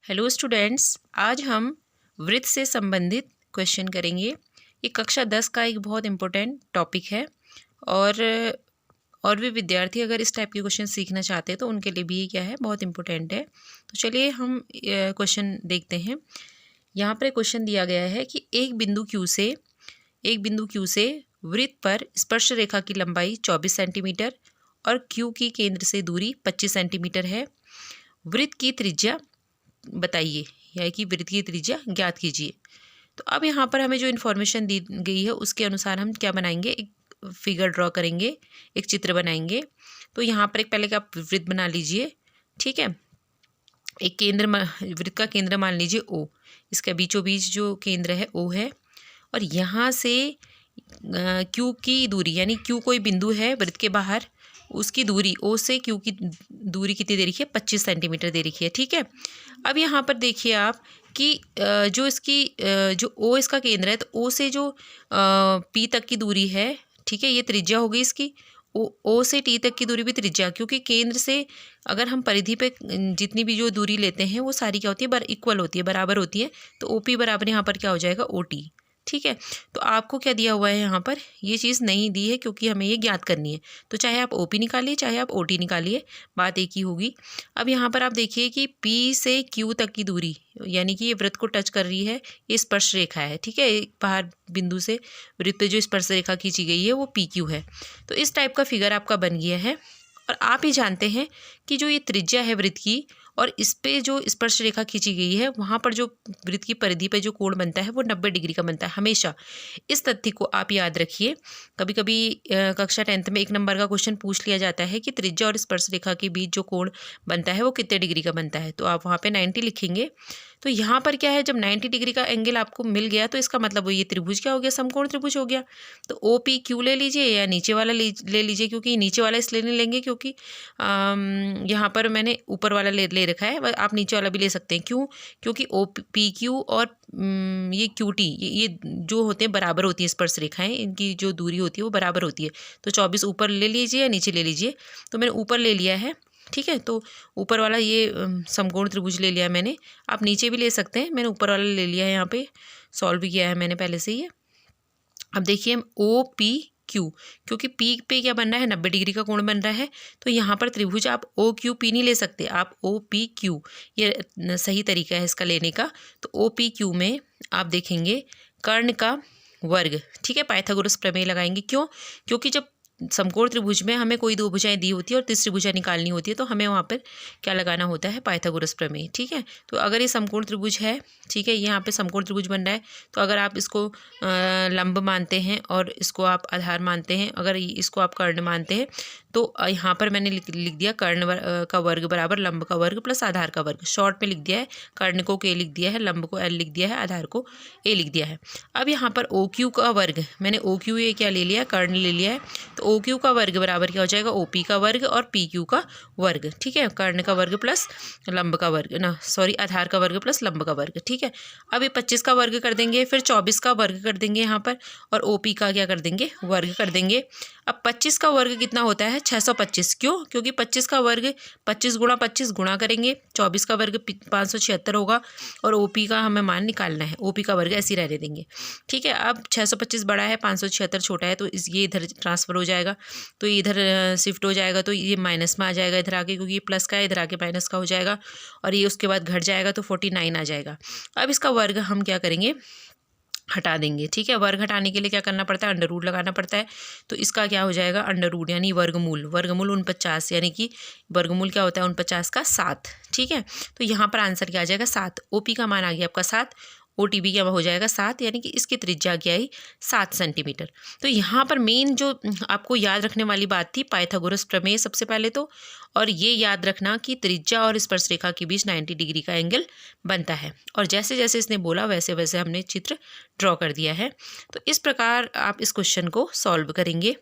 Hello students, आज हम वृत्त से संबंधित क्वेश्चन करेंगे। ये कक्षा 10 का एक बहुत इम्पोर्टेंट टॉपिक है और भी विद्यार्थी अगर इस टाइप के क्वेश्चन सीखना चाहते हैं तो उनके लिए भी ये क्या है, बहुत इम्पोर्टेंट है। तो चलिए हम क्वेश्चन देखते हैं। यहाँ पर क्वेश्चन दिया गया है कि एक बिंदु Q से वृत्त पर स्पर्श रेखा की लंबाई 24 सेंटीमीटर और Q की केंद्र से दूरी 25 सेंटीमीटर है। वृत्त की त्रिज्या बताइए, या कि वृत्त की त्रिज्या ज्ञात कीजिए। तो अब यहाँ पर हमें जो इन्फॉर्मेशन दी गई है उसके अनुसार हम क्या बनाएंगे, एक फिगर ड्रॉ करेंगे, एक चित्र बनाएंगे। तो यहाँ पर एक पहले का आप वृत्त बना लीजिए, ठीक है। एक केंद्र, वृत्त का केंद्र मान लीजिए O, इसका बीचों बीच जो केंद्र है O है, और यहाँ से Q की दूरी, यानी Q कोई बिंदु है वृत्त के बाहर, उसकी दूरी O से Q की दूरी कितनी दे रखी है, 25 सेंटीमीटर दे रखी है, ठीक है। अब यहाँ पर देखिए आप कि जो इसकी जो O इसका केंद्र है, तो O से जो P तक की दूरी है, ठीक है, ये त्रिज्या हो गई इसकी। O से T तक की दूरी भी त्रिज्या, क्योंकि केंद्र से अगर हम परिधि पे जितनी भी जो दूरी लेते हैं वो सारी क्या होती है, इक्वल होती है, बराबर होती है। तो OP बराबर यहाँ पर क्या हो जाएगा, OT, ठीक है। तो आपको क्या दिया हुआ है यहाँ पर, ये चीज़ नहीं दी है क्योंकि हमें ये ज्ञात करनी है। तो चाहे आप OP निकालिए चाहे आप OT निकालिए, बात एक ही होगी। अब यहाँ पर आप देखिए कि P से Q तक की दूरी, यानी कि ये वृत्त को टच कर रही है, ये स्पर्श रेखा है, ठीक है। एक बाहर बिंदु से वृत्त पे जो स्पर्श रेखा खींची गई है वो PQ है। तो इस टाइप का फिगर आपका बन गया है। और आप ही जानते हैं कि जो ये त्रिज्या है वृत्त की, और इस पे जो स्पर्श रेखा खींची गई है, वहाँ पर जो वृत्त की परिधि पे जो कोण बनता है वो 90 डिग्री का बनता है हमेशा। इस तथ्य को आप याद रखिए। कभी कभी कक्षा 10th में 1 नंबर का क्वेश्चन पूछ लिया जाता है कि त्रिज्या और स्पर्श रेखा के बीच जो कोण बनता है वो कितने डिग्री का बनता है, तो आप वहाँ पे 90 लिखेंगे। तो यहाँ पर क्या है, जब 90 डिग्री का एंगल आपको मिल गया तो इसका मतलब वो ये त्रिभुज क्या हो गया, समकोण त्रिभुज हो गया। तो OPQ ले लीजिए या नीचे वाला ले लीजिए, क्योंकि नीचे वाला इसलिए नहीं लेंगे क्योंकि यहाँ पर मैंने ऊपर वाला ले रखा है, आप नीचे वाला भी ले सकते हैं। क्यों? क्योंकि OPQ और ये QT ये जो होते हैं बराबर होती है स्पर्श रेखाएं, इनकी जो दूरी होती है वो बराबर होती है। तो 24 ऊपर ले लीजिए या नीचे ले लीजिए। तो मैंने ऊपर ले लिया है, ठीक है। तो ऊपर वाला ये समकोण त्रिभुज ले लिया है मैंने। आप नीचे भी ले सकते हैं, मैंने ऊपर वाला ले लिया है, यहाँ पे सॉल्व भी किया है मैंने पहले से ही। अब देखिए OPQ, क्योंकि P पे क्या बन रहा है, 90 डिग्री का कोण बन रहा है। तो यहाँ पर त्रिभुज आप OQP नहीं ले सकते, आप OPQ, ये सही तरीका है इसका लेने का। तो OPQ में आप देखेंगे कर्ण का वर्ग, ठीक है, पाइथागोरस प्रमेय लगाएंगे। क्यों? क्योंकि जब समकोण त्रिभुज में हमें कोई 2 भुजाएं दी होती है और तीसरी भुजा निकालनी होती है, तो हमें वहाँ पर क्या लगाना होता है, पाइथागोरस प्रमेय, ठीक है। तो अगर ये समकोण त्रिभुज है, ठीक है, यहाँ पे समकोण त्रिभुज बन रहा है, तो अगर आप इसको लंब मानते हैं और इसको आप आधार मानते हैं, अगर इसको आप कर्ण मानते हैं, तो यहाँ पर मैंने लिख दिया कर्ण का वर्ग बराबर लंब का वर्ग प्लस आधार का वर्ग। शॉर्ट में लिख दिया है, कर्ण को K लिख दिया है, लंब को L लिख दिया है, आधार को A लिख दिया है। अब यहाँ पर OQ का वर्ग, मैंने OQ ये क्या ले लिया, कर्ण ले लिया है। तो OQ का वर्ग बराबर क्या हो जाएगा, OP का वर्ग और PQ का वर्ग, ठीक है। कर्ण का वर्ग प्लस लंब का वर्ग, आधार का वर्ग प्लस लंब का वर्ग, ठीक है। अब ये 25 का वर्ग कर देंगे, फिर 24 का वर्ग कर देंगे यहाँ पर, और OP का क्या कर देंगे, वर्ग कर देंगे। अब 25 का वर्ग कितना होता है, 625। क्यों? क्योंकि 25 का वर्ग 25 गुणा 25 गुणा करेंगे, 24 का वर्ग 576 होगा, और OP का हमें मान निकालना है, OP का वर्ग ऐसे ही रहने देंगे, ठीक है। अब 625 बड़ा है, 576 छोटा है, तो ये इधर ट्रांसफर हो जाएगा, तो ये इधर शिफ्ट हो जाएगा, तो ये माइनस में आ जाएगा इधर आके, क्योंकि ये प्लस का है, इधर आके माइनस का हो जाएगा, और ये उसके बाद घट जाएगा तो 49 आ जाएगा। अब इसका वर्ग हम क्या करेंगे, हटा देंगे, ठीक है। वर्ग हटाने के लिए क्या करना पड़ता है, अंडर रूट लगाना पड़ता है। तो इसका क्या हो जाएगा, अंडर रूट यानी वर्गमूल 49, यानी कि वर्गमूल क्या होता है 49 का 7, ठीक है। तो यहाँ पर आंसर क्या आ जाएगा, 7। OP का मान आ गया आपका 7, OTB क्या हो जाएगा 7, यानी कि इसकी त्रिज्या क्या आई, 7 सेंटीमीटर। तो यहाँ पर मेन जो आपको याद रखने वाली बात थी, पाइथागोरस प्रमेय सबसे पहले तो, और ये याद रखना कि त्रिज्या और स्पर्श रेखा के बीच 90 डिग्री का एंगल बनता है। और जैसे जैसे इसने बोला वैसे वैसे हमने चित्र ड्रॉ कर दिया है। तो इस प्रकार आप इस क्वेश्चन को सॉल्व करेंगे।